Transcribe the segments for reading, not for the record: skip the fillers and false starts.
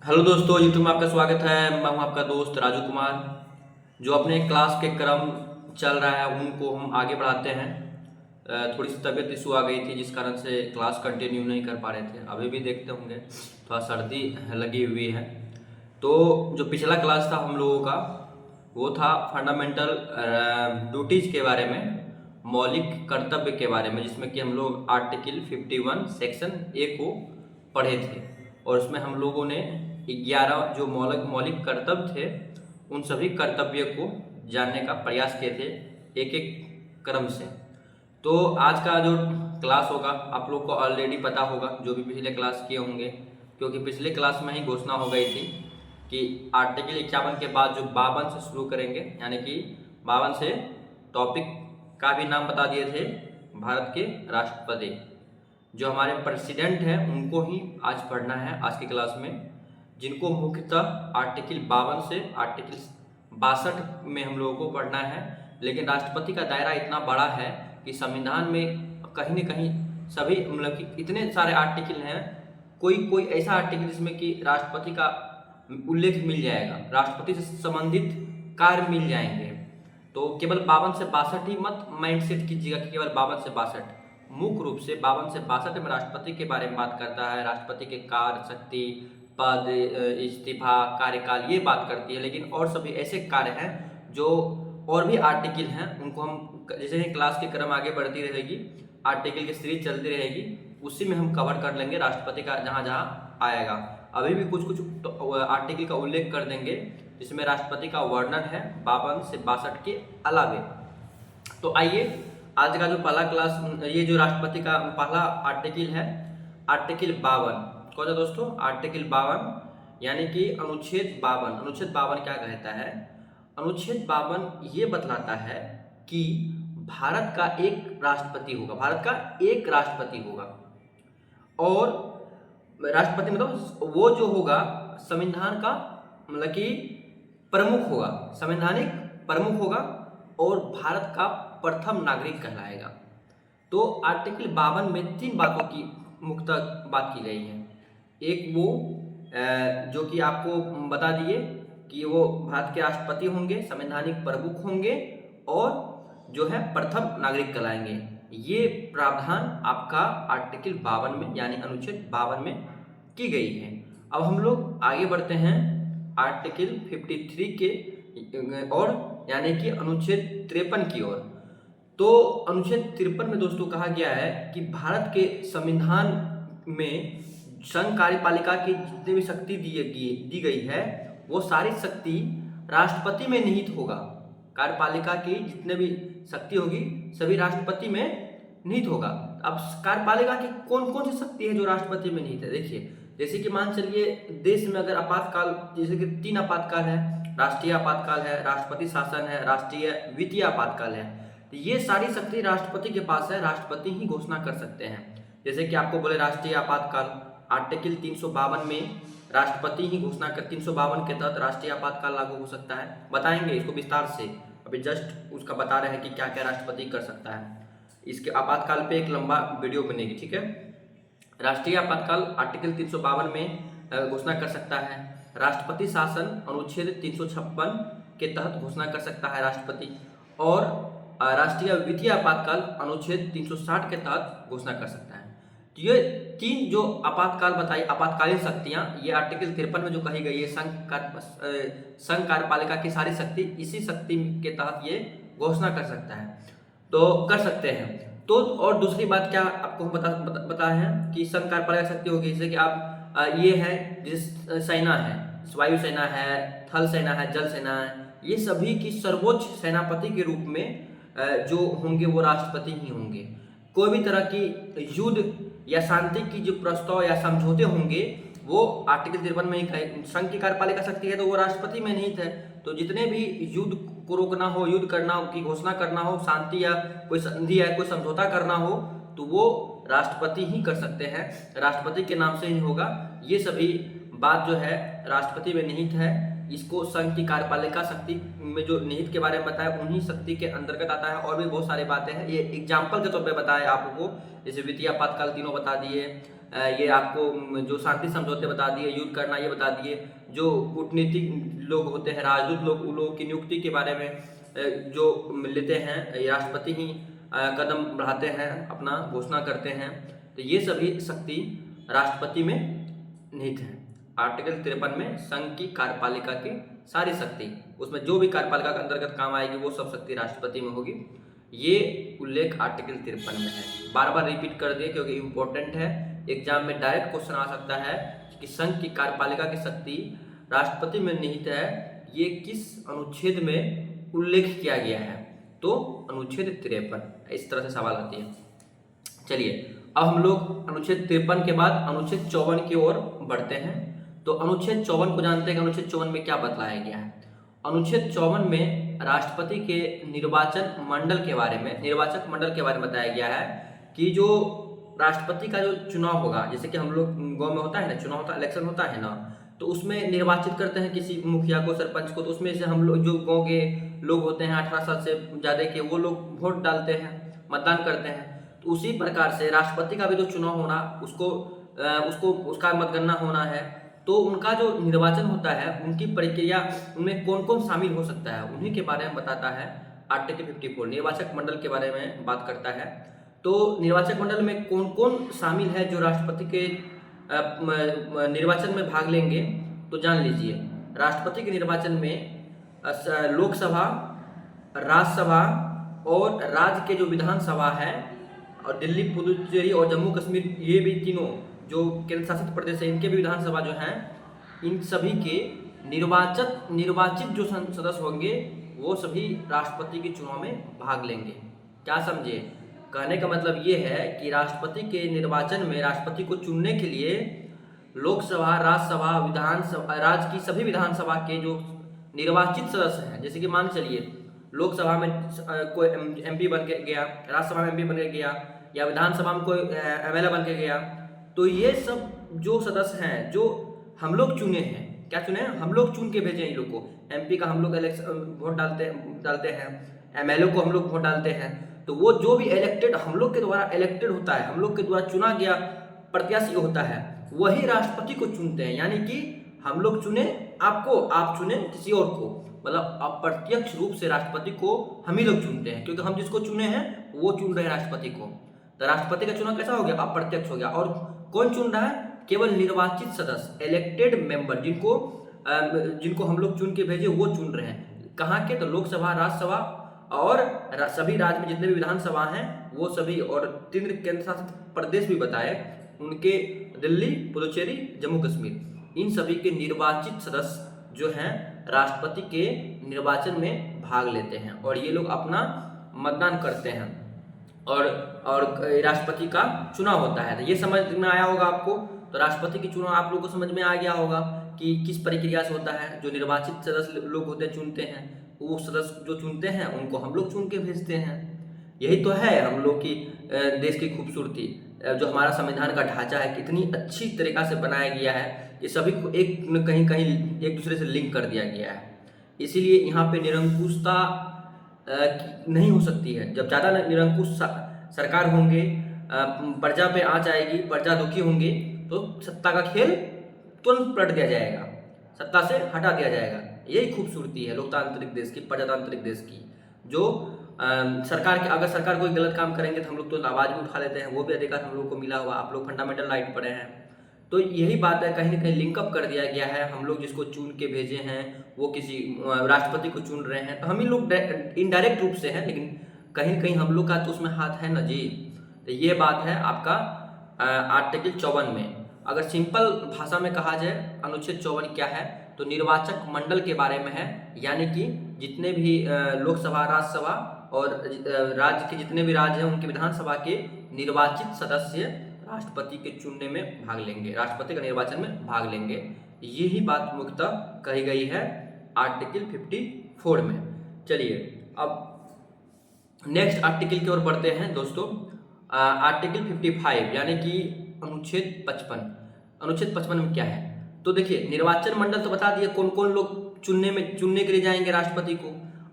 Hello दोस्तों, YouTube में आपका स्वागत है। मैं हूं आपका दोस्त राजू कुमार। जो अपने क्लास के क्रम चल रहा है उनको हम आगे बढ़ाते हैं। थोड़ी सी तबीयत इशू आ गई थी जिस कारण से क्लास कंटिन्यू नहीं कर पा रहे थे। अभी भी देखते होंगे थोड़ा सर्दी लगी हुई है। तो जो पिछला क्लास था हम लोगों का वो था फंडामेंटल ड्यूटीज के बारे में, मौलिक कर्तव्य के बारे में, जिसमें कि हम लोग आर्टिकल 51 सेक्शन ए को पढ़े थे। और उसमें हम लोगों ने 11 जो मौलिक मौलिक कर्तव्य थे उन सभी कर्तव्य को जानने का प्रयास किए थे एक एक क्रम से। तो आज का जो क्लास होगा आप लोग को ऑलरेडी पता होगा, जो भी पिछले क्लास किए होंगे, क्योंकि पिछले क्लास में ही घोषणा हो गई थी कि आर्टिकल 51 के बाद जो 52 से शुरू करेंगे, यानी कि 52 से टॉपिक का भी नाम बता दिए थे। भारत के राष्ट्रपति जो हमारे प्रेसिडेंट हैं उनको ही आज पढ़ना है आज की क्लास में, जिनको मुख्यतः आर्टिकल 52 से आर्टिकल 62 में हम लोगों को पढ़ना है। लेकिन राष्ट्रपति का दायरा इतना बड़ा है कि संविधान में कहीं न कहीं सभी मतलब कि इतने सारे आर्टिकल हैं, कोई कोई ऐसा आर्टिकल जिसमें कि राष्ट्रपति का उल्लेख मिल जाएगा, राष्ट्रपति से संबंधित कार्य मिल जाएंगे। तो केवल 52 से 62 ही मत माइंडसेट कीजिएगा कि केवल 52 से 62। मुख्य रूप से 52 से 62 में राष्ट्रपति के बारे में बात करता है, राष्ट्रपति के कार्य, शक्ति, पद, इस्तीफा, कार्यकाल, ये बात करती है। लेकिन और सभी ऐसे कार्य हैं जो और भी आर्टिकल हैं, उनको हम जैसे ही क्लास के क्रम आगे बढ़ती रहेगी, आर्टिकल की सीरीज चलती रहेगी, उसी में हम कवर कर लेंगे राष्ट्रपति का जहाँ जहाँ आएगा। अभी भी कुछ कुछ आर्टिकल का उल्लेख कर देंगे जिसमें राष्ट्रपति का वर्णन है 52 से 62 के अलावे। तो आइए आज का जो पहला क्लास, ये जो राष्ट्रपति का पहला आर्टिकल है आर्टिकल 52। कौन सा दोस्तों? आर्टिकल 52 यानी कि अनुच्छेद 52। अनुच्छेद 52 क्या कहता है? अनुच्छेद 52 ये बतलाता है कि भारत का एक राष्ट्रपति होगा, भारत का एक राष्ट्रपति होगा। और राष्ट्रपति मतलब वो जो होगा संविधान का मतलब कि प्रमुख होगा, संवैधानिक प्रमुख होगा और भारत का प्रथम नागरिक कहलाएगा। तो आर्टिकल 52 में 3 बातों की मुख्यतः बात की गई है। एक वो जो कि आपको बता दिए कि वो भारत के राष्ट्रपति होंगे, संवैधानिक प्रमुख होंगे और जो है प्रथम नागरिक कहलाएंगे। ये प्रावधान आपका आर्टिकल 52 में यानी अनुच्छेद 52 में की गई है। अब हम लोग आगे बढ़ते हैं आर्टिकल 53 के और यानी कि अनुच्छेद 53 की ओर। तो अनुच्छेद 53 में दोस्तों कहा गया है कि भारत के संविधान में संघ कार्यपालिका की जितनी भी शक्ति दी गई है वो सारी शक्ति राष्ट्रपति में निहित होगा। कार्यपालिका की जितने भी शक्ति होगी सभी राष्ट्रपति में निहित होगा। अब कार्यपालिका की कौन कौन सी शक्ति है जो राष्ट्रपति में निहित है? देखिए, जैसे कि मान चलिए देश में अगर आपातकाल, जैसे कि 3 आपातकाल है, राष्ट्रीय आपातकाल है, राष्ट्रपति शासन है, राष्ट्रीय वित्तीय आपातकाल है। तो ये सारी शक्ति राष्ट्रपति के पास है, राष्ट्रपति ही घोषणा कर सकते हैं। जैसे कि आपको बोले राष्ट्रीय आपातकाल, आर्टिकल 352 में राष्ट्रपति ही घोषणा कर 352 के तहत राष्ट्रीय आपातकाल लागू हो सकता है। बताएंगे इसको विस्तार से, अभी जस्ट उसका बता रहे हैं कि क्या क्या राष्ट्रपति कर सकता है। इसके आपातकाल पे एक लंबा वीडियो बनेगी, ठीक है। राष्ट्रीय आपातकाल आर्टिकल 352 में घोषणा कर सकता है। राष्ट्रपति शासन अनुच्छेद 356 के तहत घोषणा कर सकता है राष्ट्रपति। और राष्ट्रीय वित्तीय आपातकाल अनुच्छेद 360 के तहत घोषणा कर सकता है। तो ये 3 जो आपातकाल बताई, आपातकालीन शक्तियां, ये आर्टिकल 53 में जो कही गई है, संघ कार्यपालिका की सारी शक्ति इसी शक्ति के तहत ये घोषणा कर सकता है, तो कर सकते हैं। तो और दूसरी बात क्या आपको हम बताए हैं कि संघ कार्यपालिका शक्ति होगी, जैसे कि आप ये है जिस सेना है, वायु सेना है, थल सेना है, जल सेना है, ये सभी की सर्वोच्च सेनापति के रूप में जो होंगे वो राष्ट्रपति ही होंगे। कोई भी तरह की युद्ध या शांति की जो प्रस्ताव या समझौते होंगे वो आर्टिकल 53 में ही संघ की कार्यपालिका शक्ति है तो वो राष्ट्रपति में निहित है। तो जितने भी युद्ध को रोकना हो, युद्ध करना हो, की घोषणा करना हो, शांति या कोई संधि या कोई समझौता करना हो तो वो राष्ट्रपति ही कर सकते हैं, राष्ट्रपति के नाम से ही होगा। ये सभी बात जो है राष्ट्रपति में निहित है। इसको संघ की कार्यपालिका शक्ति में जो निहित के बारे में बताया उन्हीं शक्ति के अंतर्गत आता है। और भी बहुत सारी बातें हैं, ये एग्जाम्पल के तौर पे बताया आप लोगों को, जैसे वित्तीय आपातकाल तीनों बता दिए, ये आपको जो शांति समझौते बता दिए, युद्ध करना ये बता दिए, जो कूटनीतिक लोग होते हैं, राजदूत लोग, उन लोगों की नियुक्ति के बारे में जो लेते हैं, ये राष्ट्रपति ही कदम बढ़ाते हैं, अपना घोषणा करते हैं। तो ये सभी शक्ति राष्ट्रपति में निहित है। आर्टिकल 53 में संघ की कार्यपालिका की सारी शक्ति, उसमें जो भी कार्यपालिका के अंतर्गत काम आएगी वो सब शक्ति राष्ट्रपति में होगी। ये उल्लेख आर्टिकल 53 में है। बार बार रिपीट कर दिए क्योंकि इम्पोर्टेंट है, एग्जाम में डायरेक्ट क्वेश्चन आ सकता है कि संघ की कार्यपालिका की शक्ति राष्ट्रपति में निहित है, ये किस अनुच्छेद में उल्लेख किया गया है। तो अनुच्छेद 53, इस तरह से सवाल आती है। चलिए अब हम लोग अनुच्छेद 53 के बाद अनुच्छेद 54 की ओर बढ़ते हैं। तो अनुच्छेद 54 को जानते हैं कि अनुच्छेद 54 में क्या बतलाया गया है। अनुच्छेद 54 में राष्ट्रपति के निर्वाचन मंडल के बारे में, निर्वाचक मंडल के बारे में बताया गया है कि जो राष्ट्रपति का जो चुनाव होगा, जैसे कि हम लोग गांव में होता है ना, चुनाव होता, इलेक्शन होता है ना, तो उसमें निर्वाचित करते हैं किसी मुखिया को, सरपंच को। तो उसमें से हम लोग जो गाँव के लोग होते हैं 18 साल से ज़्यादा के, वो लोग वोट डालते हैं, मतदान करते हैं। तो उसी प्रकार से राष्ट्रपति का भी जो चुनाव होना, उसका मतगणना होना है। तो उनका जो निर्वाचन होता है, उनकी प्रक्रिया, उनमें कौन कौन शामिल हो सकता है, उन्हीं के बारे में बताता है आर्टिकल 54। निर्वाचक मंडल के बारे में बात करता है। तो निर्वाचक मंडल में कौन कौन शामिल है जो राष्ट्रपति के निर्वाचन में भाग लेंगे, तो जान लीजिए। राष्ट्रपति के निर्वाचन में लोकसभा, राज्यसभा और राज्य के जो विधानसभा है, और दिल्ली, पुदुचेरी और जम्मू कश्मीर, ये भी तीनों जो केंद्र शासित प्रदेश है, इनके भी विधानसभा जो हैं, इन सभी के निर्वाचित जो सदस्य होंगे वो सभी राष्ट्रपति के चुनाव में भाग लेंगे। क्या समझे? कहने का मतलब ये है कि राष्ट्रपति के निर्वाचन में राष्ट्रपति को चुनने के लिए लोकसभा, राज्यसभा, विधानसभा, राज्य की सभी विधानसभा के जो निर्वाचित सदस्य हैं, जैसे कि मान चलिए लोकसभा में कोई MP बन के गया, राज्यसभा में MP बन के गया, या विधानसभा में कोई MLA बन के गया, तो ये सब जो सदस्य हैं जो हम लोग चुने हैं, क्या चुने हैं? हम लोग चुन के भेजे इन लोग को। MP का हम लोग वोट डालते हैं, MLA को हम लोग वोट डालते हैं। तो वो जो भी इलेक्टेड, हम लोग के द्वारा इलेक्टेड होता है, हम लोग के द्वारा चुना गया प्रत्याशी होता है, वही राष्ट्रपति को चुनते हैं। यानी कि हम लोग चुने आपको, आप चुने किसी और को, मतलब अप्रत्यक्ष रूप से राष्ट्रपति को हम ही लोग चुनते हैं, क्योंकि हम जिसको चुने हैं वो चुन रहे हैं राष्ट्रपति को। तो राष्ट्रपति का चुनाव कैसा हो गया? अप्रत्यक्ष हो गया। और कौन चुन रहा है? केवल निर्वाचित सदस्य, इलेक्टेड मेंबर, जिनको हम लोग चुन के भेजे, वो चुन रहे हैं। कहाँ के? तो लोकसभा, राज्यसभा और सभी राज्य में जितने भी विधानसभा हैं वो सभी, और 3 केंद्र शासित प्रदेश भी बताए उनके, दिल्ली, पुदुचेरी, जम्मू कश्मीर, इन सभी के निर्वाचित सदस्य जो हैं राष्ट्रपति के निर्वाचन में भाग लेते हैं, और ये लोग अपना मतदान करते हैं, और राष्ट्रपति का चुनाव होता है। तो ये समझ में आया होगा आपको। तो राष्ट्रपति की चुनाव आप लोग को समझ में आ गया होगा कि किस प्रक्रिया से होता है। जो निर्वाचित सदस्य लोग होते हैं, चुनते हैं, वो सदस्य जो चुनते हैं उनको हम लोग चुन के भेजते हैं। यही तो है हम लोग की देश की खूबसूरती, जो हमारा संविधान का ढांचा है, कितनी अच्छी तरीक़ा से बनाया गया है कि सभी को एक न कहीं एक दूसरे से लिंक कर दिया गया है। इसीलिए यहाँ पे निरंकुशता नहीं हो सकती है। जब ज़्यादा निरंकुश सरकार होंगे, प्रजा पे आँच आएगी, प्रजा दुखी होंगे, तो सत्ता का खेल तुरंत पलट दिया जाएगा, सत्ता से हटा दिया जाएगा। यही खूबसूरती है लोकतांत्रिक देश की, प्रजातांत्रिक देश की। जो अगर सरकार कोई गलत काम करेंगे तो हम लोग तो आवाज़ भी उठा लेते हैं, वो भी अधिकार हम लोग को मिला हुआ। आप लोग फंडामेंटल राइट पढ़े हैं, तो यही बात है, कहीं ना कहीं लिंकअप कर दिया गया है। हम लोग जिसको चुन के भेजे हैं वो किसी राष्ट्रपति को चुन रहे हैं, तो हम ही लोग इनडायरेक्ट रूप से हैं, लेकिन कहीं कहीं हम लोग का तो उसमें हाथ है ना जी। तो ये बात है आपका आर्टिकल 54 में। अगर सिंपल भाषा में कहा जाए अनुच्छेद 54 क्या है, तो निर्वाचक मंडल के बारे में है। यानी कि जितने भी लोकसभा, राज्यसभा और राज्य के जितने भी राज्य हैं उनके विधानसभा के निर्वाचित सदस्य राष्ट्रपति के चुनने में भाग लेंगे, राष्ट्रपति का निर्वाचन में भाग लेंगे। यही बात मुख्यतः कही गई है आर्टिकल 54 में। चलिए अब नेक्स्ट आर्टिकल की ओर बढ़ते हैं दोस्तों। आर्टिकल 55 यानी कि अनुच्छेद 55। अनुच्छेद 55 में क्या है? तो देखिए, निर्वाचन मंडल तो बता दिए कौन कौन लोग चुनने के लिए जाएंगे राष्ट्रपति को।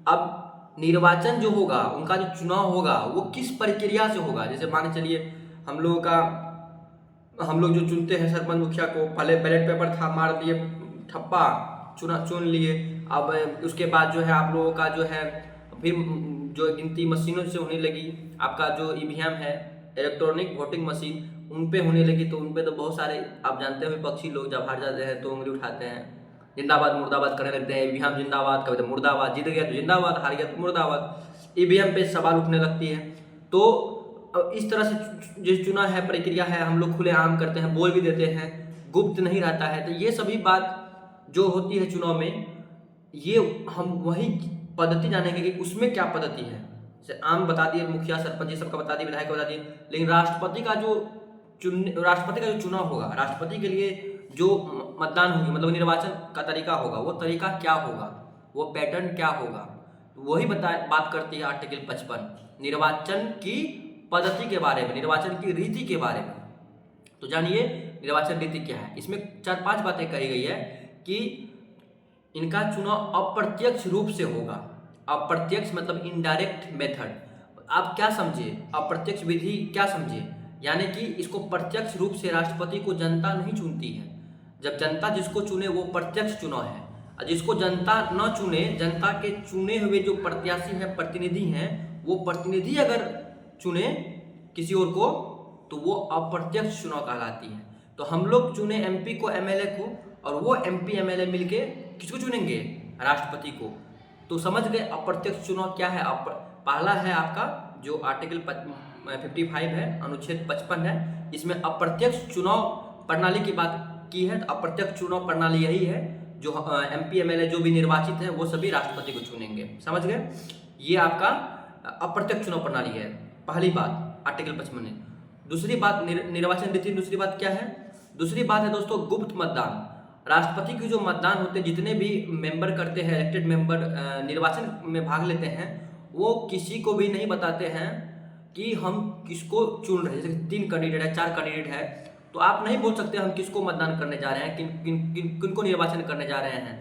अब निर्वाचन जो होगा, उनका जो चुनाव होगा, वो किस प्रक्रिया से होगा। जैसे मान चलिए हम लोगों का हम लोग जो चुनते हैं सरपंच मुखिया को, पहले बैलेट पेपर था, मार दिए ठप्पा, चुन लिए। अब उसके बाद जो है आप लोगों का जो है फिर जो गिनती मशीनों से होने लगी, आपका जो ईवीएम है, इलेक्ट्रॉनिक वोटिंग मशीन, उन पे होने लगी। तो उन पे तो बहुत सारे आप जानते हैं विपक्षी लोग जब हार जाते हैं तो उंगली उठाते हैं, जिंदाबाद मुर्दाबाद करने लगते हैं। ईवीएम जिंदाबाद, कभी तो मुर्दाबाद, जीत गया तो जिंदाबाद, हार गया तो मुर्दाबाद। ईवीएम पे सवाल उठने लगती है। तो इस तरह से जो चुनाव है प्रक्रिया है, हम लोग खुलेआम करते हैं, बोल भी देते हैं, गुप्त नहीं रहता है। तो ये सभी बात जो होती है चुनाव में, ये हम वही पद्धति जानेंगे कि उसमें क्या पद्धति है। जैसे आम बता दिए, मुखिया सरपंच ये सबका बता दिए, विधायक बता दिए, लेकिन राष्ट्रपति का जो चुनाव होगा, राष्ट्रपति के लिए जो मतदान होगी, मतलब निर्वाचन का तरीका होगा, वो तरीका क्या होगा, वो पैटर्न क्या होगा, वही बात करती है आर्टिकल 55 निर्वाचन की पद्धति के बारे में, निर्वाचन की रीति के बारे में। तो जानिए निर्वाचन रीति क्या है। इसमें 4-5 बातें कही गई है कि इनका चुनाव अप्रत्यक्ष रूप से होगा। अप्रत्यक्ष मतलब इनडायरेक्ट मेथड। आप क्या समझे अप्रत्यक्ष विधि, क्या समझे? यानी कि इसको प्रत्यक्ष रूप से राष्ट्रपति को जनता नहीं चुनती है। जब जनता जिसको चुने वो प्रत्यक्ष चुनाव है, और जिसको जनता न चुने, जनता के चुने हुए जो प्रत्याशी हैं, प्रतिनिधि हैं, वो प्रतिनिधि अगर चुने किसी और को तो वो अप्रत्यक्ष चुनाव कहलाती है। तो हम लोग चुने एमपी को, एमएलए को, और वो एमपी एमएलए मिलके किसको चुनेंगे? राष्ट्रपति को। तो समझ गए अप्रत्यक्ष चुनाव क्या है। पहला है आपका जो आर्टिकल 55 है, अनुच्छेद 55 है, इसमें अप्रत्यक्ष चुनाव प्रणाली की बात की है। तो अप्रत्यक्ष चुनाव प्रणाली यही है जो एमपी एमएलए जो भी निर्वाचित है वो सभी राष्ट्रपति को चुनेंगे। समझ गए? ये आपका अप्रत्यक्ष चुनाव प्रणाली है, पहली बात आर्टिकल 55। दूसरी बात निर्वाचन रीति, दूसरी बात क्या है? दूसरी बात है दोस्तों गुप्त मतदान। राष्ट्रपति की जो मतदान होते हैं, जितने भी मेंबर करते हैं, इलेक्टेड मेंबर निर्वाचन में भाग लेते हैं, वो किसी को भी नहीं बताते हैं कि हम किसको चुन रहे हैं। जैसे 3 कैंडिडेट है, 4 कैंडिडेट है, तो आप नहीं बोल सकते हम किसको मतदान करने जा रहे हैं, किन को निर्वाचन करने जा रहे हैं।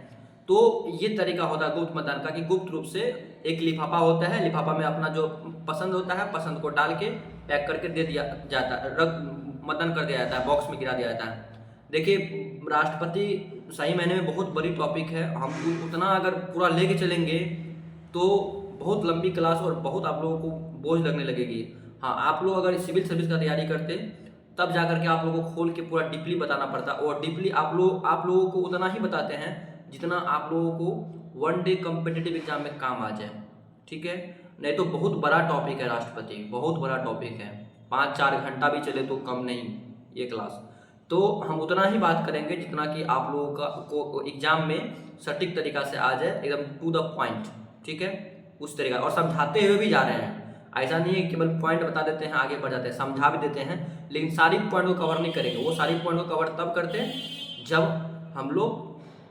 तो ये तरीका होता है गुप्त मतदान का कि गुप्त रूप से एक लिफाफा होता है, लिफाफा में अपना जो पसंद होता है, पसंद को डाल के पैक करके दे दिया जाता है, मतदान कर दिया जाता है, बॉक्स में गिरा दिया जाता है। देखिए राष्ट्रपति सही मायने में बहुत बड़ी टॉपिक है। हम उतना अगर पूरा लेके चलेंगे तो बहुत लंबी क्लास और बहुत आप लोगों को बोझ लगने लगेगी। हाँ, आप लोग अगर सिविल सर्विस का तैयारी करते तब जाकर के आप लोगों को खोल के पूरा डीपली बताना पड़ता, और डीपली आप लोगों को उतना ही बताते हैं जितना आप लोगों को 1 डे कॉम्पिटिटिव एग्जाम में काम आ जाए। ठीक है? नहीं तो बहुत बड़ा टॉपिक है राष्ट्रपति, बहुत बड़ा टॉपिक है, 5-4 घंटा भी चले तो कम नहीं ये क्लास। तो हम उतना ही बात करेंगे जितना कि आप लोगों को एग्जाम में सटीक तरीका से आ जाए, एकदम टू द पॉइंट। ठीक है? उस तरीका, और समझाते हुए भी जा रहे हैं। ऐसा नहीं है केवल पॉइंट बता देते हैं आगे बढ़ जाते हैं, समझा भी देते हैं, लेकिन सारी पॉइंट को कवर नहीं करेंगे। वो सारी पॉइंट को कवर तब करते हैं जब हम लोग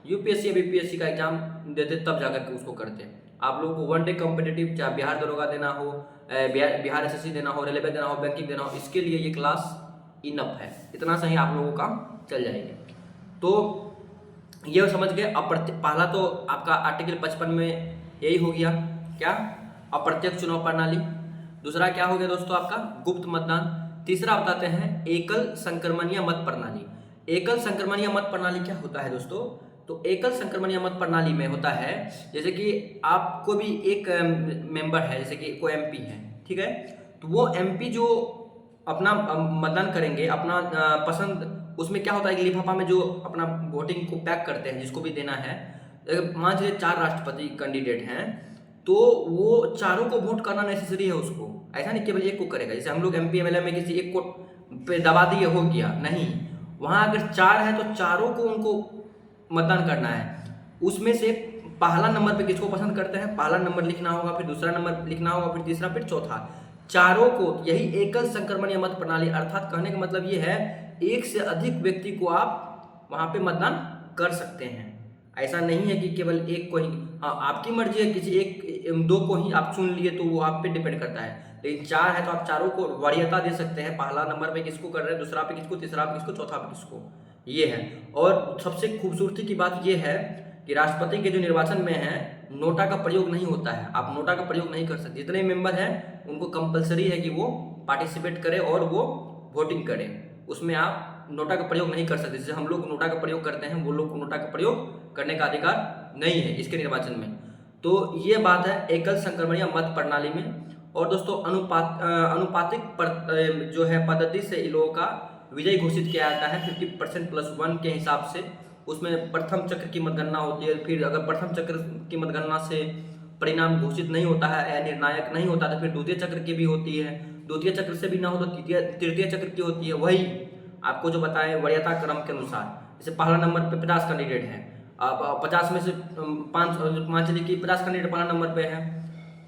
यूपीएससी या बीपीएससी का एग्जाम देते, तब जाकर के उसको करते हैं। आप लोगों को 1 डे कॉम्पिटिटिव, चाहे बिहार दरोगा देना हो, बिहार एसएससी देना हो, रेलवे देना हो, बैंकिंग देना हो, इसके लिए ये क्लास इनफ है। इतना सही आप लोगों का चल जाएंगे। तो ये समझ गए पहला तो आपका आर्टिकल 55 में यही हो गया, क्या? अप्रत्यक्ष चुनाव प्रणाली। दूसरा क्या हो गया दोस्तों आपका गुप्त मतदान। तीसरा बताते हैं एकल संक्रमणीय मत प्रणाली। एकल संक्रमणीय मत प्रणाली क्या होता है दोस्तों? तो एकल संक्रमणीय मत प्रणाली में होता है जैसे कि आपको भी एक मेंबर है, जैसे कि कोई एमपी है, ठीक है, तो वो एमपी जो अपना मतदान करेंगे, अपना पसंद, उसमें क्या होता है कि लिफाफा में जो अपना वोटिंग को पैक करते हैं, जिसको भी देना है, मान लीजिए 4 राष्ट्रपति कैंडिडेट हैं, तो वो चारों को वोट करना नेसेसरी है उसको, ऐसा नहीं केवल एक को करेगा। जैसे हम लोग एमपी एमएलए में किसी एक को पे दबा दिए हो गया, नहीं, वहाँ अगर 4 है तो चारों को उनको मतदान करना है। उसमें से पहला नंबर पे किसको पसंद करते हैं, पहला नंबर लिखना होगा, फिर दूसरा नंबर लिखना होगा, फिर तीसरा, फिर चौथा, चारों को। यही एकल संक्रमणीय मत प्रणाली, अर्थात कहने का मतलब ये है एक से अधिक व्यक्ति को आप वहाँ पे मतदान कर सकते हैं। ऐसा नहीं है कि केवल एक को ही, हाँ आपकी मर्जी है, किसी एक 2 को ही आप चुन लिए तो वो आप पे डिपेंड करता है, लेकिन 4 है तो आप चारों को वरीयता दे सकते हैं, पहला नंबर पे किसको कर रहे हैं, दूसरा पे किसको, तीसरा पे किसको, चौथा पे किसको, ये है। और सबसे खूबसूरती की बात ये है कि राष्ट्रपति के जो निर्वाचन में है नोटा का प्रयोग नहीं होता है, आप नोटा का प्रयोग नहीं कर सकते। जितने मेंबर हैं उनको कंपलसरी है कि वो पार्टिसिपेट करें और वो वोटिंग करें, उसमें आप नोटा का प्रयोग नहीं कर सकते। जैसे हम लोग नोटा का प्रयोग करते हैं, वो लोग को नोटा का प्रयोग करने का अधिकार नहीं है इसके निर्वाचन में। तो ये बात है एकल संक्रमणीय मत प्रणाली में। और दोस्तों अनुपातिक जो है पद्धति से इन लोगों का विजयी घोषित किया जाता है 50% + 1 के हिसाब से। उसमें प्रथम चक्र की मतगणना होती है, फिर अगर प्रथम चक्र की मतगणना से परिणाम घोषित नहीं होता है या निर्णायक नहीं होता तो फिर द्वितीय चक्र की भी होती है, द्वितीय चक्र से भी ना हो तो तृतीय चक्र की होती है। वही आपको जो बताए वरीयता क्रम के अनुसार, जैसे पहला नंबर पे 50 कैंडिडेट है, अब 50 में से 5 मान चलिए कि 50 कैंडिडेट पहला नंबर पे है,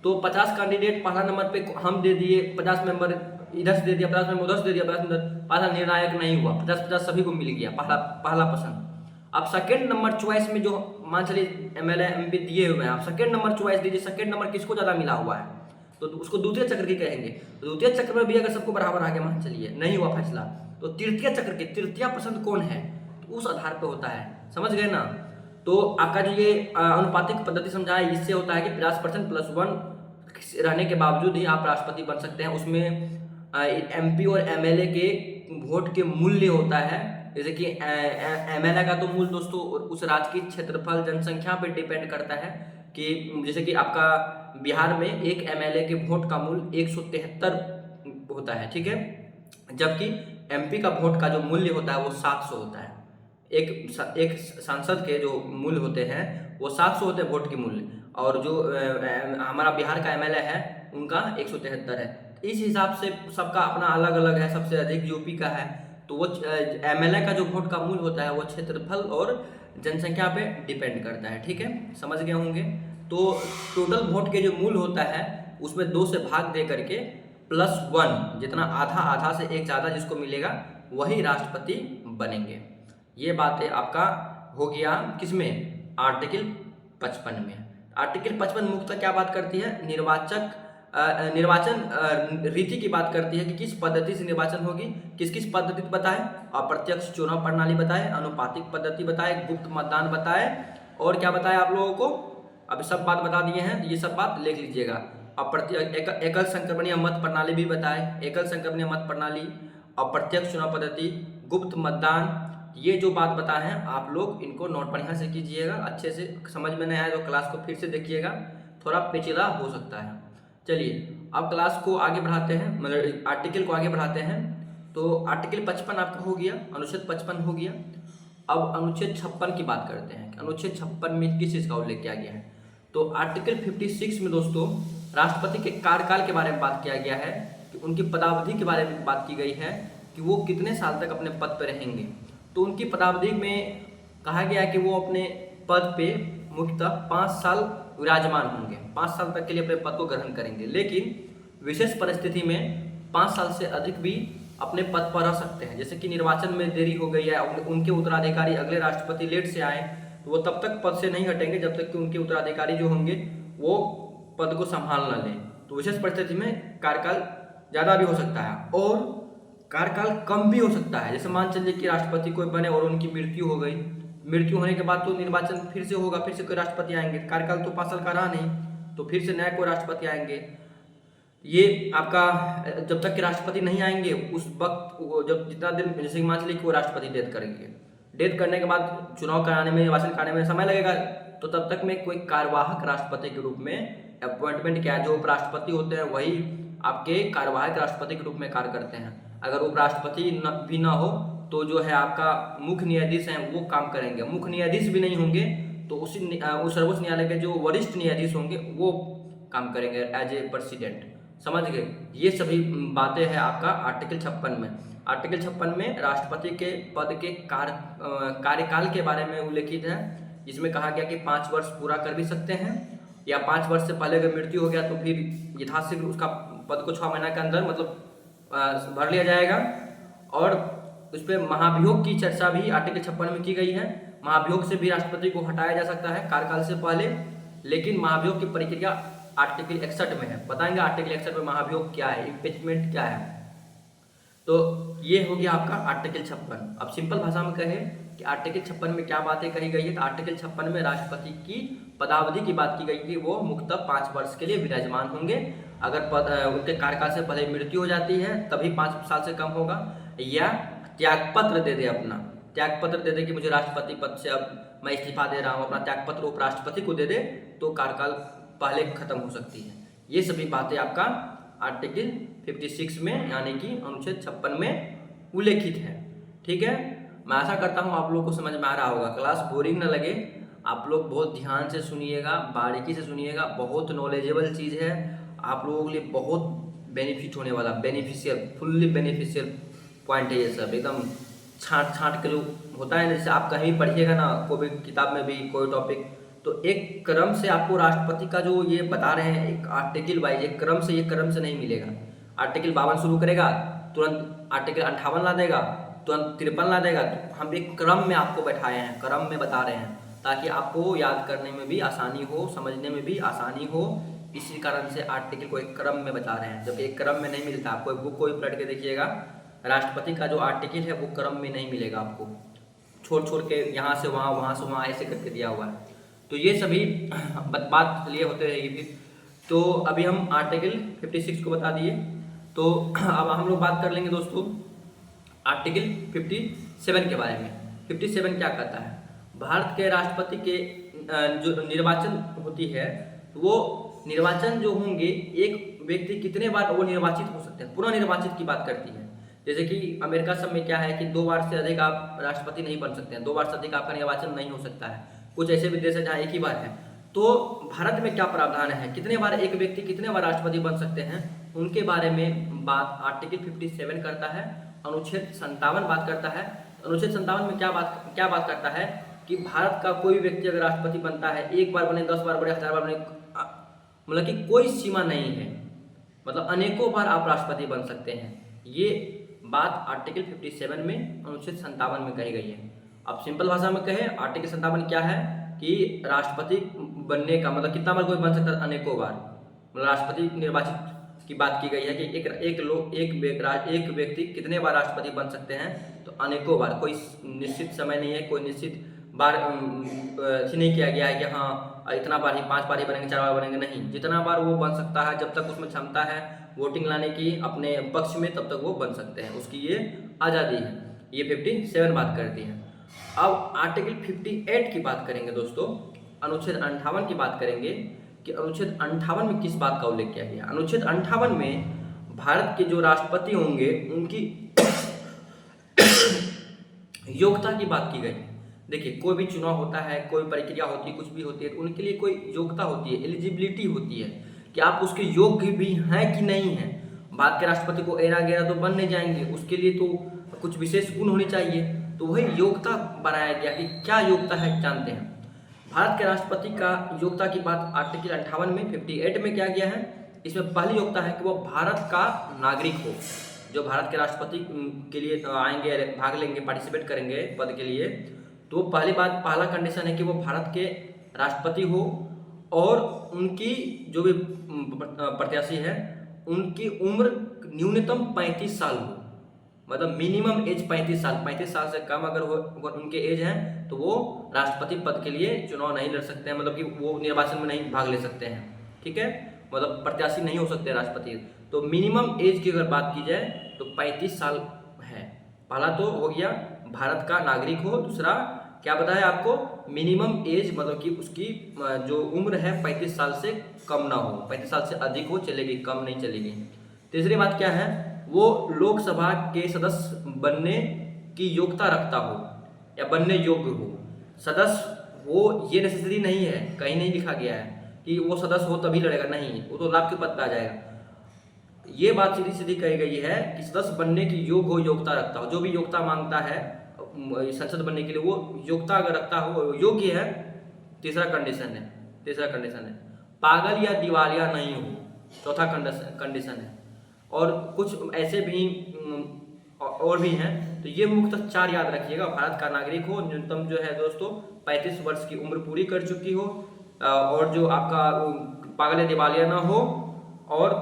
तो 50 कैंडिडेट पहला नंबर पे हम दे दिए, 50 मेंबर इधर से दे दिया, 50 मेंबर उधर से दे दिया, 50 मेंबर पहला निर्णायक नहीं हुआ, 50-50 सभी को मिल गया पहला पसंद। अब सेकंड नंबर चॉइस में जो मान चलिए एमएलए एमपी दिए हुए हैं, आप सेकंड नंबर चॉइस दीजिए, सेकंड नंबर किसको ज़्यादा मिला हुआ है तो उसको द्वितीय चक्र की कहेंगे। तो द्वितीय चक्र में भी अगर सबको बराबर आ गया मान चलिए नहीं हुआ फैसला, तो तृतीय चक्र की तृतीय पसंद कौन है तो उस आधार पर होता है, समझ गए ना। तो आपका जो ये अनुपातिक पद्धति समझाया, इससे होता है कि 50% + 1 रहने के बावजूद ही आप राष्ट्रपति बन सकते हैं। उसमें एमपी और एमएलए के वोट के मूल्य होता है, जैसे कि एमएलए का तो मूल दोस्तों उस राज्य की क्षेत्रफल जनसंख्या पे डिपेंड करता है कि जैसे कि आपका बिहार में एक एमएलए के वोट का मूल्य 173 होता है, ठीक है, जबकि एमपी का वोट का जो मूल्य होता है वो 700 होता है। एक सांसद के जो मूल्य होते हैं वो 700 होते हैं वोट के मूल्य, और जो हमारा बिहार का एमएलए है उनका 173 है। इस हिसाब से सबका अपना अलग अलग है, सबसे अधिक यूपी का है, तो वो एमएलए का जो वोट का मूल्य होता है वो क्षेत्रफल और जनसंख्या पे डिपेंड करता है, ठीक है, समझ गए होंगे। तो टोटल वोट के जो मूल्य होता है उसमें 2 से भाग दे करके +1 जितना आधा आधा से एक ज़्यादा जिसको मिलेगा वही राष्ट्रपति बनेंगे। ये बात है आपका हो गया किसमें, आर्टिकल 55 में। आर्टिकल 55 मुख्यतः क्या बात करती है, निर्वाचन रीति की बात करती है कि किस पद्धति से निर्वाचन होगी, किस किस पद्धति बताए, अप्रत्यक्ष चुनाव प्रणाली बताए, अनुपातिक पद्धति बताए, गुप्त मतदान बताए, और क्या बताया आप लोगों को, अभी सब बात बता दिए हैं, ये सब बात लिख लीजिएगा। एकल संक्रमणीय मत प्रणाली भी बताए, एकल संक्रमणीय मत प्रणाली, अप्रत्यक्ष चुनाव पद्धति, गुप्त मतदान, ये जो बात बताए हैं आप लोग इनको नोट बढ़िया से कीजिएगा। अच्छे से समझ में नहीं आया तो क्लास को फिर से देखिएगा, थोड़ा पेचीदा हो सकता है। चलिए अब क्लास को आगे बढ़ाते हैं, मतलब आर्टिकल को आगे बढ़ाते हैं। तो आर्टिकल 55 आपका हो गया, अनुच्छेद 55 हो गया। अब अनुच्छेद 56 की बात करते हैं। अनुच्छेद 56 में किस चीज़ का उल्लेख किया गया है, तो आर्टिकल 56 में दोस्तों राष्ट्रपति के कार्यकाल के बारे में बात किया गया है, कि उनकी पदावधि के बारे में बात की गई है कि वो कितने साल तक अपने पद पर रहेंगे। तो उनकी पदावधि में कहा गया है कि वो अपने पद पे मुख्यतः 5 साल विराजमान होंगे, 5 साल तक के लिए अपने पद को ग्रहण करेंगे, लेकिन विशेष परिस्थिति में 5 साल से अधिक भी अपने पद पर रह सकते हैं। जैसे कि निर्वाचन में देरी हो गई है, उनके उत्तराधिकारी अगले राष्ट्रपति लेट से आए तो वो तब तक पद से नहीं हटेंगे जब तक कि उनके उत्तराधिकारी जो होंगे वो पद को संभाल न लें। तो विशेष परिस्थिति में कार्यकाल ज़्यादा भी हो सकता है और कार्यकाल कम भी हो सकता है। जैसे मान चलिए कि राष्ट्रपति कोई बने और उनकी मृत्यु हो गई, मृत्यु होने के बाद तो निर्वाचन फिर से होगा, फिर से कोई राष्ट्रपति आएंगे, कार्यकाल तो 5 साल का रहा नहीं, तो फिर से नया कोई राष्ट्रपति आएंगे। ये आपका जब तक कि राष्ट्रपति नहीं आएंगे उस वक्त जब जितना दिन, जैसे मान चलिए कि वो राष्ट्रपति डेथ करेंगे, डेथ करने के बाद चुनाव कराने में, निर्वाचन कराने में समय लगेगा, तो तब तक में कोई कार्यवाहक राष्ट्रपति के रूप में अपॉइंटमेंट किया, जो उपराष्ट्रपति होते हैं वही आपके कार्यवाहक राष्ट्रपति के रूप में कार्य करते हैं। अगर उपराष्ट्रपति भी ना हो तो जो है आपका मुख्य न्यायाधीश हैं वो काम करेंगे, मुख्य न्यायाधीश भी नहीं होंगे तो उस सर्वोच्च न्यायालय के जो वरिष्ठ न्यायाधीश होंगे वो काम करेंगे एज ए प्रेसिडेंट, समझ गए। ये सभी बातें हैं आपका आर्टिकल 56 में। आर्टिकल 56 में राष्ट्रपति के पद के कार्यकाल के बारे में उल्लेखित है, जिसमें कहा गया कि 5 वर्ष पूरा कर भी सकते हैं, या 5 वर्ष से पहले अगर मृत्यु हो गया तो फिर यथाशीघ्र उसका पद को 6 महीने के अंदर मतलब भर लिया जाएगा। और उस पर महाभियोग की चर्चा भी आर्टिकल 56 में की गई है। महाभियोग से भी राष्ट्रपति को हटाया जा सकता है कार्यकाल से पहले, लेकिन महाभियोग की प्रक्रिया आर्टिकल 61 में है। बताएंगे आर्टिकल 61 में महाभियोग क्या है, इम्पीचमेंट क्या है। तो ये हो गया आपका आर्टिकल 56। अब सिंपल भाषा में कहें कि आर्टिकल 56 में क्या बातें कही गई है, तो आर्टिकल 56 में राष्ट्रपति की पदावधि की बात की गई कि वो मुख्यतः 5 वर्ष के लिए विराजमान होंगे। अगर उनके कार्यकाल से पहले मृत्यु हो जाती है तभी 5 साल से कम होगा, या त्यागपत्र दे दे, अपना त्यागपत्र दे दे कि मुझे राष्ट्रपति पद से अब मैं इस्तीफा दे रहा हूँ, अपना त्यागपत्र उपराष्ट्रपति को दे दे, तो कार्यकाल पहले खत्म हो सकती है। ये सभी बातें आपका आर्टिकल 56 में यानी कि अनुच्छेद 56 में उल्लेखित है। ठीक है, मैं आशा करता हूँ आप लोग को समझ में आ रहा होगा। क्लास बोरिंग ना लगे, आप लोग बहुत ध्यान से सुनिएगा, बारीकी से सुनिएगा, बहुत नॉलेजेबल चीज़ है, आप लोगों के लिए बहुत बेनिफिट होने वाला, बेनिफिशियल, फुल्ली बेनिफिशियल पॉइंट है ये सब, एकदम छांट छांट के जो होता है, जैसे आप कहीं पढ़िएगा ना कोई भी किताब में भी कोई टॉपिक, तो एक क्रम से आपको राष्ट्रपति का जो ये बता रहे हैं एक आर्टिकल वाइज, एक क्रम से, ये क्रम से नहीं मिलेगा। आर्टिकल 52 शुरू करेगा, तुरंत आर्टिकल 58 ला देगा, तुरंत 53 ला देगा। तो हम एक क्रम में आपको बैठाए हैं, क्रम में बता रहे हैं, ताकि आपको याद करने में भी आसानी हो, समझने में भी आसानी हो। इसी कारण से आर्टिकल को एक क्रम में बता रहे हैं, जबकि एक क्रम में नहीं मिलता। आपको बुक को भी पलट के देखिएगा, राष्ट्रपति का जो आर्टिकल है वो क्रम में नहीं मिलेगा आपको, छोड़ छोड़ के यहाँ से वहाँ, वहाँ से वहाँ ऐसे करके दिया हुआ है। तो ये सभी बात लिए होते रहेगी फिर। तो अभी हम आर्टिकल 56 को बता दिए, तो अब हम लोग बात कर लेंगे दोस्तों आर्टिकल 57 के बारे में। 57 क्या कहता है? भारत के राष्ट्रपति के जो निर्वाचन होती है, वो निर्वाचन जो होंगे, एक व्यक्ति कितने बार वो निर्वाचित हो सकते हैं, पुनः निर्वाचित की बात करती है। जैसे कि अमेरिका सब में क्या है कि 2 बार से अधिक आप राष्ट्रपति नहीं बन सकते हैं, 2 बार से अधिक आपका निर्वाचन नहीं हो सकता है। कुछ ऐसे भी देश है जहाँ एक ही बार है। तो भारत में क्या प्रावधान है, कितने बार एक व्यक्ति कितने बार राष्ट्रपति बन सकते हैं, उनके बारे में बात आर्टिकल 57 करता है। अनुच्छेद 57 बात करता है। अनुच्छेद 57 में क्या बात करता है कि भारत का कोई व्यक्ति अगर राष्ट्रपति बनता है, 1 बार बने, 10 बार बने, 1000 बार बने, मतलब कि कोई सीमा नहीं है, मतलब अनेकों बार आप राष्ट्रपति बन सकते हैं। ये बात आर्टिकल 57 में अनुच्छेद 57 में कही गई है। अब सिंपल भाषा में कहे, आर्टिकल 57 क्या है कि राष्ट्रपति बनने का मतलब कितना बार कोई बन सकता है, अनेकों बार। मतलब राष्ट्रपति निर्वाचित की बात की गई है कि एक व्यक्ति कितने बार राष्ट्रपति बन सकते हैं, तो अनेकों बार, कोई निश्चित समय नहीं है, कोई निश्चित बार नहीं किया गया है कि हाँ इतना बार ही, 5 बार ही बनेंगे, 4 बार बनेंगे, नहीं, जितना बार वो बन सकता है, जब तक उसमें क्षमता है वोटिंग लाने की अपने पक्ष में, तब तक वो बन सकते हैं, उसकी ये आज़ादी है। ये 57 बात करती है। अब आर्टिकल 58 की बात करेंगे दोस्तों, अनुच्छेद 58 की बात करेंगे कि अनुच्छेद 58 में किस बात का उल्लेख किया गया। अनुच्छेद 58 में भारत के जो राष्ट्रपति होंगे उनकी योग्यता की बात की गई। देखिए, कोई भी चुनाव होता है, कोई प्रक्रिया होती है, कुछ भी होती है, तो उनके लिए कोई योग्यता होती है, एलिजिबिलिटी होती है कि आप उसके योग्य भी हैं कि नहीं हैं। भारत के राष्ट्रपति को एरा गैरा तो बन नहीं जाएंगे, उसके लिए तो कुछ विशेष गुण होने चाहिए, तो वही योग्यता बनाया गया कि क्या योग्यता है, जानते हैं। भारत के राष्ट्रपति का योग्यता की बात आर्टिकल 58 में 58 में किया गया है। इसमें पहली योग्यता है कि वो भारत का नागरिक हो। जो भारत के राष्ट्रपति के लिए आएंगे, भाग लेंगे, पार्टिसिपेट करेंगे पद के लिए, तो पहला कंडीशन है कि वो भारत के राष्ट्रपति हो और उनकी जो भी प्रत्याशी है उनकी उम्र न्यूनतम 35 साल हो, मतलब मिनिमम एज 35 साल। 35 साल से कम अगर उनके एज है तो वो राष्ट्रपति पद के लिए चुनाव नहीं लड़ सकते हैं, मतलब कि वो निर्वाचन में नहीं भाग ले सकते हैं। ठीक है, मतलब प्रत्याशी नहीं हो सकते राष्ट्रपति। तो मिनिमम एज की अगर बात की जाए तो 35 साल है। पहला तो हो गया भारत का नागरिक हो, दूसरा क्या बताया आपको, मिनिमम एज, मतलब कि उसकी जो उम्र है 35 साल से कम ना हो, 35 साल से अधिक हो चलेगी, कम नहीं चलेगी। तीसरी बात क्या है, वो लोकसभा के सदस्य बनने की योग्यता रखता हो या बनने योग्य हो। सदस्य हो ये नेसेसरी नहीं है, कहीं नहीं लिखा गया है कि वो सदस्य हो तभी लड़ेगा, नहीं, वो तो लाभ के पद पे आ जाएगा। ये बात सीधी सीधी कही गई है कि सदस्य बनने की योग्य हो, योग्यता रखता हो। जो भी योग्यता मांगता है संसद बनने के लिए, वो योग्यता अगर रखता हो, योग्य है। तीसरा कंडीशन है पागल या दिवालिया नहीं हो, चौथा कंडीशन है। और कुछ ऐसे भी और भी हैं, तो ये मुख्यतः 4 याद रखिएगा। भारत का नागरिक हो, न्यूनतम जो है दोस्तों 35 वर्ष की उम्र पूरी कर चुकी हो, और जो आपका पागल या दिवालिया ना हो, और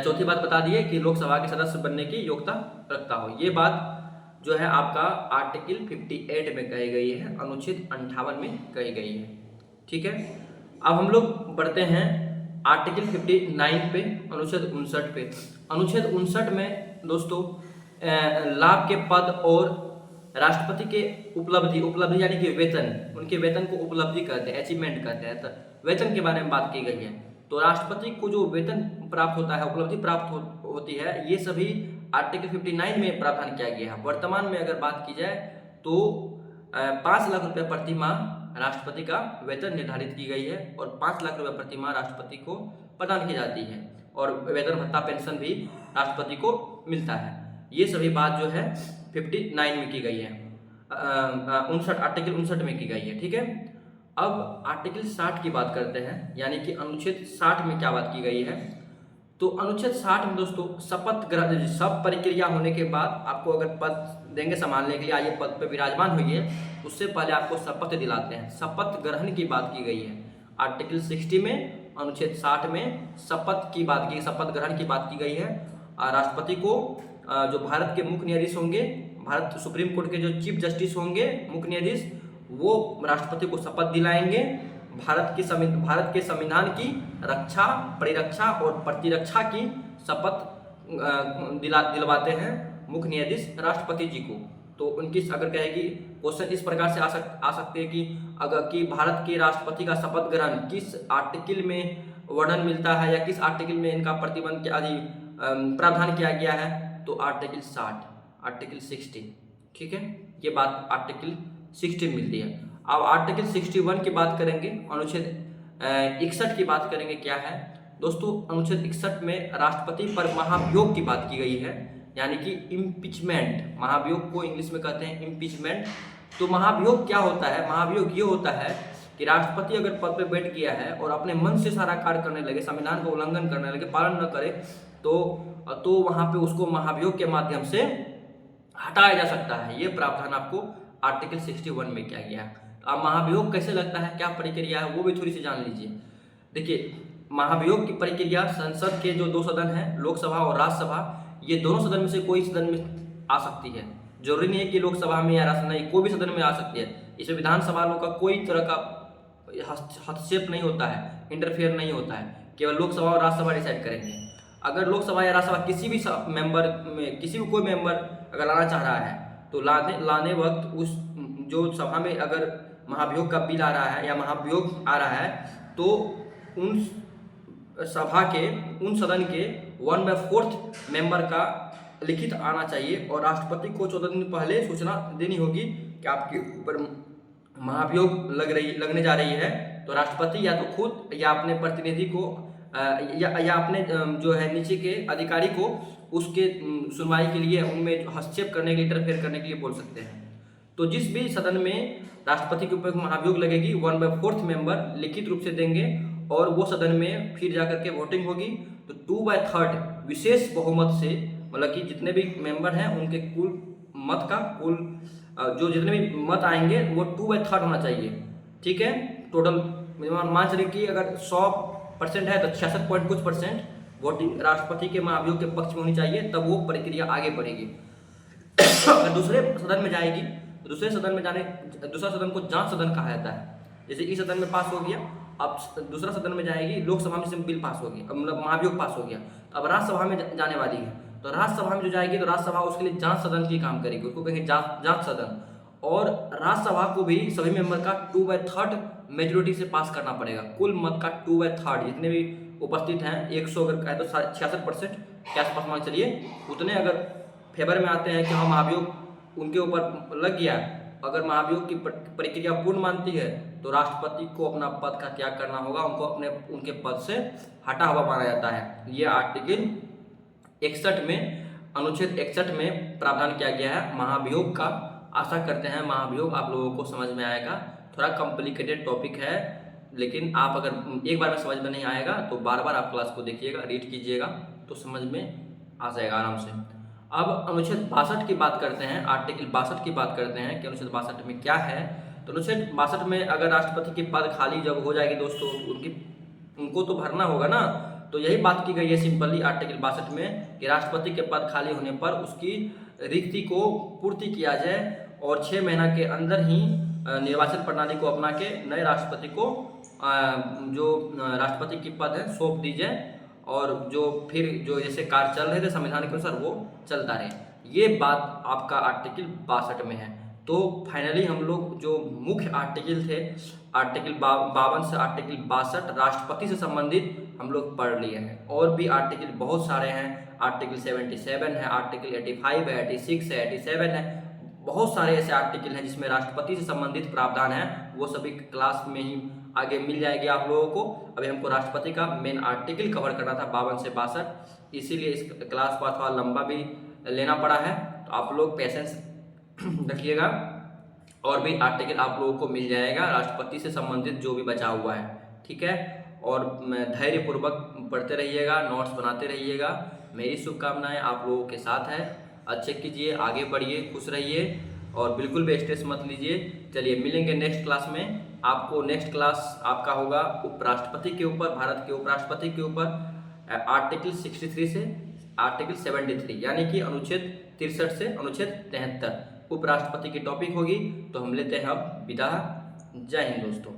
चौथी बात बता दिए कि लोकसभा के सदस्य बनने की योग्यता रखता हो। ये बात जो है आपका आर्टिकल 58 में कही गई है, अनुच्छेद 58 में कही गई है। ठीक है, अब हम लोग बढ़ते हैं आर्टिकल 59 पे, अनुच्छेद 59 पे। अनुच्छेद 59 में दोस्तों लाभ के पद और राष्ट्रपति के उपलब्धि यानी कि वेतन, उनके वेतन को उपलब्धि कहते हैं, अचीवमेंट कहते हैं। तो वेतन के बारे में बात की गई है। तो राष्ट्रपति को जो वेतन प्राप्त होता है, उपलब्धि प्राप्त होती है, ये सभी आर्टिकल 59 में प्रावधान किया गया है। वर्तमान में अगर बात की जाए तो 5 लाख रुपये प्रति माह राष्ट्रपति का वेतन निर्धारित की गई है और 5 लाख रुपये प्रति माह राष्ट्रपति को प्रदान की जाती है और वेतन भत्ता पेंशन भी राष्ट्रपति को मिलता है। ये सभी बात जो है 59 में की गई है, 59 आर्टिकल 59 में की गई है। ठीक है, अब आर्टिकल 60 की बात करते हैं, यानी कि अनुच्छेद 60 में क्या बात की गई है। तो अनुच्छेद 60 में दोस्तों शपथ ग्रहण, सब प्रक्रिया होने के बाद आपको अगर पद देंगे संभालने के लिए, आइए पद पर विराजमान हुई, उससे पहले आपको शपथ दिलाते हैं। शपथ ग्रहण की बात की गई है आर्टिकल 60 में, अनुच्छेद 60 में शपथ की बात की, शपथ ग्रहण की बात की गई है। राष्ट्रपति को जो भारत के मुख्य न्यायाधीश होंगे, भारत सुप्रीम कोर्ट के जो चीफ जस्टिस होंगे मुख्य न्यायाधीश, वो राष्ट्रपति को शपथ दिलाएंगे भारत के संविधान की रक्षा, परिरक्षा और प्रतिरक्षा की शपथ दिलवाते हैं मुख्य न्यायाधीश राष्ट्रपति जी को। तो उनकी अगर कहेगी क्वेश्चन इस प्रकार से आ सकते हैं कि अगर कि भारत के राष्ट्रपति का शपथ ग्रहण किस आर्टिकल में वर्णन मिलता है या किस आर्टिकल में इनका प्रतिबंध आदि प्रावधान किया गया है, तो आर्टिकल 60, आर्टिकल 60। ठीक है, ये बात आर्टिकल 60 मिलती है। अब आर्टिकल 61 की बात करेंगे, अनुच्छेद 61 की बात करेंगे। क्या है दोस्तों, अनुच्छेद 61 में राष्ट्रपति पर महाभियोग की बात की गई है, यानी कि इम्पीचमेंट। महाभियोग को इंग्लिश में कहते हैं इम्पीचमेंट। तो महाभियोग क्या होता है? महाभियोग ये होता है कि राष्ट्रपति अगर पद पर बैठ गया है और अपने मन से सारा कार्य करने लगे, संविधान का उल्लंघन करने लगे, पालन न करे, तो वहां पे उसको महाभियोग के माध्यम से हटाया जा सकता है। ये प्रावधान आपको आर्टिकल 61 में किया गया है। अब महाभियोग कैसे लगता है, क्या प्रक्रिया है, वो भी थोड़ी सी जान लीजिए। देखिए, महाभियोग की प्रक्रिया संसद के जो 2 सदन हैं, लोकसभा और राज्यसभा, ये दोनों सदन में से कोई सदन में आ सकती है। जरूरी नहीं है कि लोकसभा में या राज्यसभा, नहीं, कोई भी सदन में आ सकती है। इसमें विधानसभा लोग का कोई तरह का हस्तक्षेप नहीं होता है, इंटरफेयर नहीं होता है, केवल लोकसभा और राज्यसभा डिसाइड करेंगे। अगर लोकसभा या राज्यसभा किसी भी मेंबर में कोई मेंबर अगर लाना चाह रहा है, तो लाने वक्त उस जो सभा में अगर महाभियोग का बिल आ रहा है या महाभियोग आ रहा है, तो उन सभा के, उन सदन के 1/4 मेंबर का लिखित आना चाहिए और राष्ट्रपति को 14 दिन पहले सूचना देनी होगी कि आपके ऊपर महाभियोग लगने जा रही है। तो राष्ट्रपति या तो खुद या अपने प्रतिनिधि को या अपने जो है नीचे के अधिकारी को उसके सुनवाई के लिए, उनमें हस्तक्षेप करने के लिए, इंटरफेयर करने के लिए बोल सकते हैं। तो जिस भी सदन में राष्ट्रपति के ऊपर महाभियोग लगेगी, 1/4 मेंबर लिखित रूप से देंगे और वो सदन में फिर जाकर के वोटिंग होगी। तो 2/3 विशेष बहुमत से, मतलब कि जितने भी मेंबर हैं उनके कुल मत का जो जितने भी मत आएंगे वो 2/3 होना चाहिए। ठीक है, टोटल मान चलिए कि अगर 100% है तो 66 पॉइंट कुछ परसेंट वोटिंग राष्ट्रपति के महाभियोग के पक्ष में होनी चाहिए, तब वो प्रक्रिया आगे बढ़ेगी। अगर दूसरे सदन में जाएगी तो दूसरे सदन में दूसरा सदन को जांच सदन कहा जाता है। जैसे इस सदन में पास हो गया, अब दूसरा सदन में जाएगी, लोकसभा में से बिल पास हो गया, मतलब महाभियोग पास हो गया, अब राज्यसभा में जाने वाली है। तो राज्यसभा में जो जाएगी तो राज्यसभा उसके लिए जांच सदन की काम करेगी, उसको कहेंगे जांच सदन। और राज्यसभा को भी सभी मेंबर का 2/3 मेजोरिटी से पास करना पड़ेगा। कुल मत का 2/3 जितने भी उपस्थित हैं, 100 अगर कहे तो 66% के आसपास मान चलिए, उतने अगर फेवर में आते हैं कि हाँ महाभियोग उनके ऊपर लग गया, अगर महाभियोग की प्रक्रिया पूर्ण मानती है, तो राष्ट्रपति को अपना पद का त्याग करना होगा, उनके पद से हटा हुआ माना जाता है। ये आर्टिकल 61 में, अनुच्छेद 61 में प्रावधान किया गया है महाभियोग का। आशा करते हैं महाभियोग आप लोगों को समझ में आएगा। थोड़ा कॉम्प्लिकेटेड टॉपिक है, लेकिन आप अगर एक बार में समझ में नहीं आएगा तो बार बार आप क्लास को देखिएगा, रीड कीजिएगा, तो समझ में आ जाएगा आराम से। अब अनुच्छेद 62 की बात करते हैं, आर्टिकल 62 की बात करते हैं कि अनुच्छेद 62 में क्या है। तो अनुच्छेद 62 में अगर राष्ट्रपति की पद खाली जब हो जाएगी दोस्तों, उनको तो भरना होगा ना। तो यही बात की गई है सिंपली आर्टिकल 62 में कि राष्ट्रपति के पद खाली होने पर उसकी रिक्ति को पूर्ति किया जाए और 6 महीना के अंदर ही निर्वाचन प्रणाली को अपना के नए राष्ट्रपति को जो राष्ट्रपति की पद है सौंप दी जाए और जो फिर जो जैसे कार्य चल रहे थे संविधान के अनुसार वो चलता रहे। ये बात आपका आर्टिकल 62 में है। तो फाइनली हम लोग जो मुख्य आर्टिकल थे, आर्टिकल 52 से आर्टिकल 62 राष्ट्रपति से संबंधित हम लोग पढ़ लिए हैं। और भी आर्टिकल बहुत सारे हैं, आर्टिकल 77 है, आर्टिकल 85 है, 86 है, 87 है, बहुत सारे ऐसे आर्टिकल हैं जिसमें राष्ट्रपति से संबंधित प्रावधान है। वो सभी क्लास में ही आगे मिल जाएगी आप लोगों को। अभी हमको राष्ट्रपति का मेन आर्टिकल कवर करना था 52 से 62, इसीलिए इस क्लास को थोड़ा लंबा भी लेना पड़ा है। तो आप लोग पेशेंस रखिएगा, और भी आर्टिकल आप लोगों को मिल जाएगा राष्ट्रपति से संबंधित जो भी बचा हुआ है, ठीक है। और धैर्यपूर्वक पढ़ते रहिएगा, नोट्स बनाते रहिएगा। मेरी शुभकामनाएं आप लोगों के साथ है। अच्छे कीजिए, आगे बढ़िए, खुश रहिए और बिल्कुल भी स्ट्रेस मत लीजिए। चलिए मिलेंगे नेक्स्ट क्लास में। आपको नेक्स्ट क्लास आपका होगा उपराष्ट्रपति के ऊपर, भारत के उपराष्ट्रपति के ऊपर, आर्टिकल 63 से आर्टिकल 73, यानी कि अनुच्छेद 63 से अनुच्छेद 73 उपराष्ट्रपति की टॉपिक होगी। तो हम लेते हैं अब विदा। जय हिंद दोस्तों।